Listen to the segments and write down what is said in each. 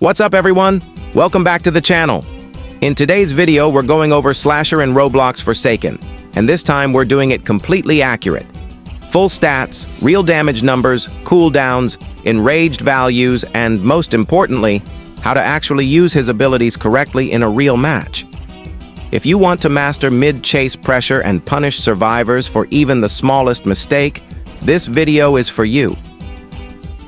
What's up, everyone? Welcome back to the channel. In today's video, we're going over Slasher in Roblox Forsaken, and this time we're doing it completely accurate. Full stats, real damage numbers, cooldowns, enraged values, and most importantly, how to actually use his abilities correctly in a real match. If you want to master mid-chase pressure and punish survivors for even the smallest mistake, this video is for you.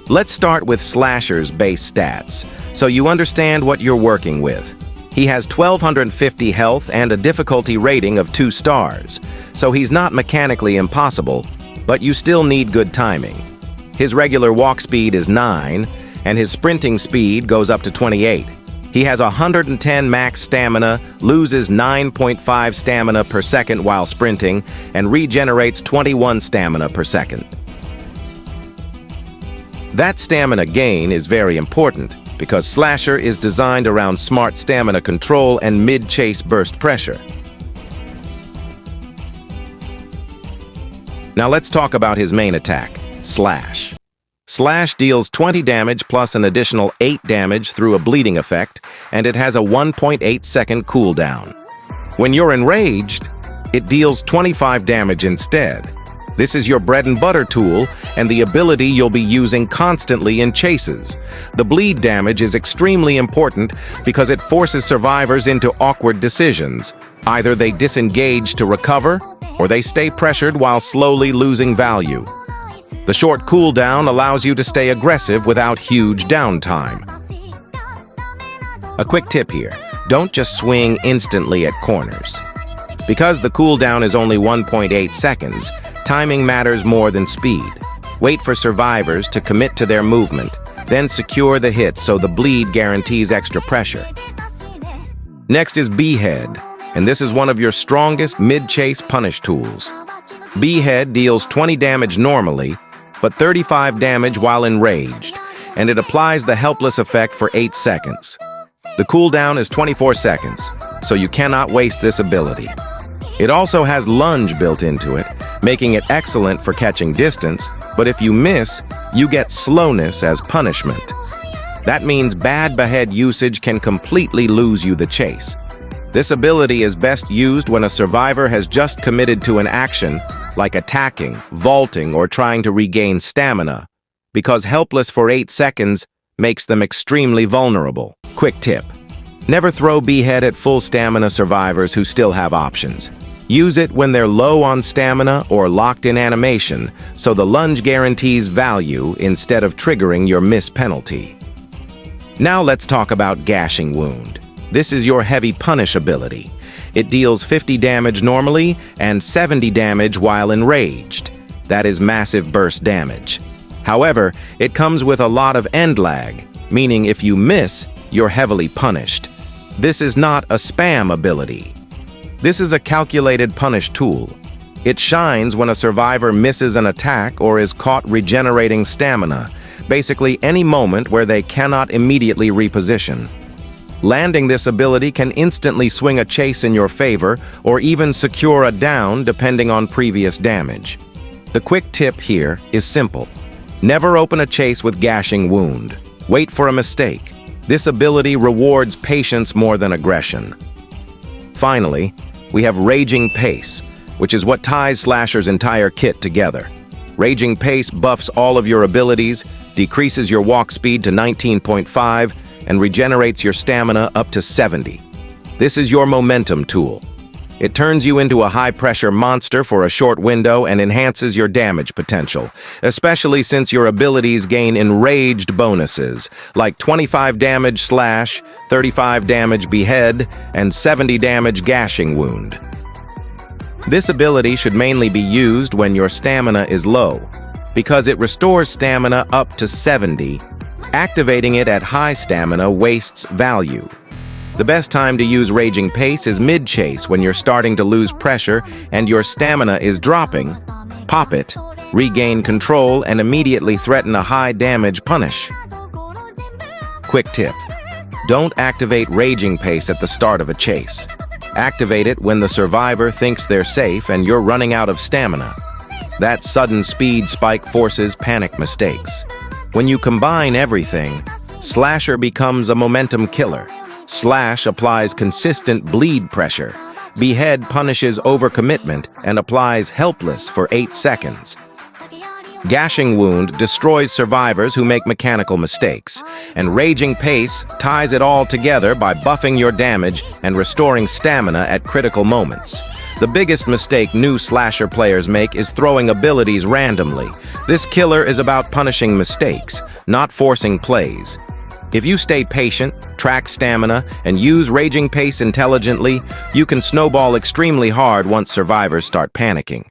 Let's start with Slasher's base stats, so you understand what you're working with. He has 1250 health and a difficulty rating of 2 stars, so he's not mechanically impossible, but you still need good timing. His regular walk speed is 9, and his sprinting speed goes up to 28. He has 110 max stamina, loses 9.5 stamina per second while sprinting, and regenerates 21 stamina per second. That stamina gain is very important, because Slasher is designed around smart stamina control and mid-chase burst pressure. Now let's talk about his main attack, Slash. Slash deals 20 damage plus an additional 8 damage through a bleeding effect, and it has a 1.8 second cooldown. When you're enraged, it deals 25 damage instead. This is your bread and butter tool, and the ability you'll be using constantly in chases. The bleed damage is extremely important because it forces survivors into awkward decisions. Either they disengage to recover, or they stay pressured while slowly losing value. The short cooldown allows you to stay aggressive without huge downtime. A quick tip here, don't just swing instantly at corners. Because the cooldown is only 1.8 seconds, timing matters more than speed. Wait for survivors to commit to their movement, then secure the hit so the bleed guarantees extra pressure. Next is Behead, and this is one of your strongest mid-chase punish tools. Behead deals 20 damage normally, but 35 damage while enraged, and it applies the helpless effect for 8 seconds. The cooldown is 24 seconds, so you cannot waste this ability. It also has lunge built into it, making it excellent for catching distance, but if you miss, you get slowness as punishment. That means bad Behead usage can completely lose you the chase. This ability is best used when a survivor has just committed to an action, like attacking, vaulting, or trying to regain stamina, because helpless for 8 seconds makes them extremely vulnerable. Quick tip: never throw Behead at full stamina survivors who still have options. Use it when they're low on stamina or locked in animation, so the lunge guarantees value instead of triggering your miss penalty. Now let's talk about Gasihng Wound. This is your heavy punish ability. It deals 50 damage normally and 70 damage while enraged. That is massive burst damage. However, it comes with a lot of end lag, meaning if you miss, you're heavily punished. This is not a spam ability. This is a calculated punish tool. It shines when a survivor misses an attack or is caught regenerating stamina, basically any moment where they cannot immediately reposition. Landing this ability can instantly swing a chase in your favor or even secure a down depending on previous damage. The quick tip here is simple. Never open a chase with Gasihng Wound. Wait for a mistake. This ability rewards patience more than aggression. Finally, we have Raging Pace, which is what ties Slasher's entire kit together. Raging Pace buffs all of your abilities, decreases your walk speed to 19.5, and regenerates your stamina up to 70. This is your momentum tool. It turns you into a high-pressure monster for a short window and enhances your damage potential, especially since your abilities gain enraged bonuses, like 25 damage Slash, 35 damage Behead, and 70 damage Gasihng Wound. This ability should mainly be used when your stamina is low, because it restores stamina up to 70. Activating it at high stamina wastes value. The best time to use Raging Pace is mid-chase when you're starting to lose pressure and your stamina is dropping. Pop it, regain control, and immediately threaten a high damage punish. Quick tip: don't activate Raging Pace at the start of a chase. Activate it when the survivor thinks they're safe and you're running out of stamina. That sudden speed spike forces panic mistakes. When you combine everything, Slasher becomes a momentum killer. Slash applies consistent bleed pressure. Behead punishes overcommitment and applies helpless for 8 seconds. Gasihng wound destroys survivors who make mechanical mistakes, and Raging Pace ties it all together by buffing your damage and restoring stamina at critical moments. The biggest mistake new slasher players make is throwing abilities randomly. This killer is about punishing mistakes, not forcing plays. If you stay patient, track stamina, and use Raging Pace intelligently, you can snowball extremely hard once survivors start panicking.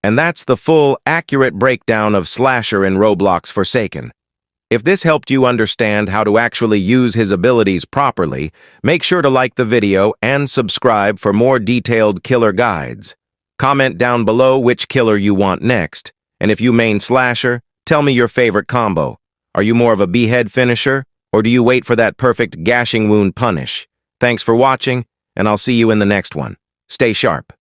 And that's the full, accurate breakdown of Slasher in Roblox Forsaken. If this helped you understand how to actually use his abilities properly, make sure to like the video and subscribe for more detailed killer guides. Comment down below which killer you want next, and if you main Slasher, tell me your favorite combo. Are you more of a Behead finisher, or do you wait for that perfect Gasihng wound punish? Thanks for watching, and I'll see you in the next one. Stay sharp.